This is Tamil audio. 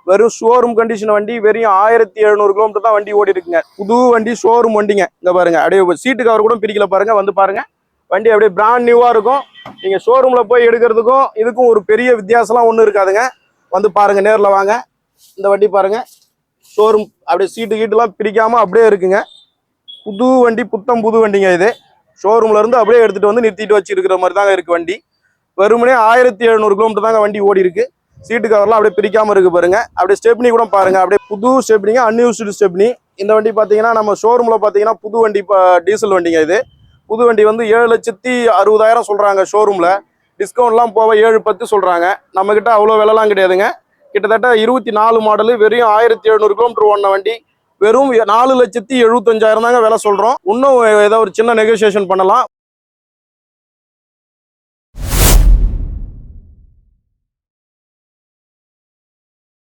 வெறும் ஷோரூம் கண்டிஷன் வண்டி, வெறும் 1700 கிலோமீட்டர் தான் வண்டி ஓடி இருக்குங்க. புது வண்டி, ஷோரூம் வண்டிங்க. இங்க பாருங்க, அப்படியே சீட்டு கவர் கூட பிரிக்கல பாருங்க. வந்து பாருங்க, வண்டி அப்படியே பிராண்ட் நியூவா இருக்கும். நீங்க ஷோரூம்ல போய் எடுக்கிறதுக்கும் இதுக்கும் ஒரு பெரிய வித்தியாசம்லாம் ஒன்றும் இருக்காதுங்க. வந்து பாருங்க, நேர்ல வாங்க. இந்த வண்டி பாருங்க, ஷோரூம் அப்படியே சீட்டு கீட்டுலாம் பிரிக்காம அப்படியே இருக்குங்க. புது வண்டி, புத்தம் புது வண்டிங்க இது. ஷோரூம்ல இருந்து அப்படியே எடுத்துட்டு வந்து நிறுத்திட்டு வச்சிருக்கிற மாதிரி தாங்க இருக்கு வண்டி. வெறுமனே 1700 கிலோமீட்டர் தாங்க வண்டி ஓடி இருக்கு. சீட்டு கவர்லாம் அப்படியே பிரிக்காம இருக்கு பாருங்க. அப்படியே ஸ்டெப்னி கூட பாருங்க, அப்படியே புது ஸ்டெப்னிங்க, அன்யூஸ்டு ஸ்டெப்னி. இந்த வண்டி பாத்தீங்கன்னா நம்ம ஷோரூம்ல பாத்தீங்கன்னா புது வண்டி, டீசல் வண்டிங்க இது. புது வண்டி வந்து 7,60,000 சொல்றாங்க ஷோரூம்ல. டிஸ்கவுண்ட்லாம் போக 7,10 சொல்றாங்க. நம்ம கிட்ட அவ்வளோ விலைலாம் கிடையாதுங்க. கிட்டத்தட்ட 24 மாடலு, வெறும் 1700 கிலோமீட்டர் ஓடின வண்டி, வெறும் 4,75,000 தாங்க விலை சொல்றோம். இன்னும் ஏதோ ஒரு சின்ன நெகோசியேஷன் பண்ணலாம்.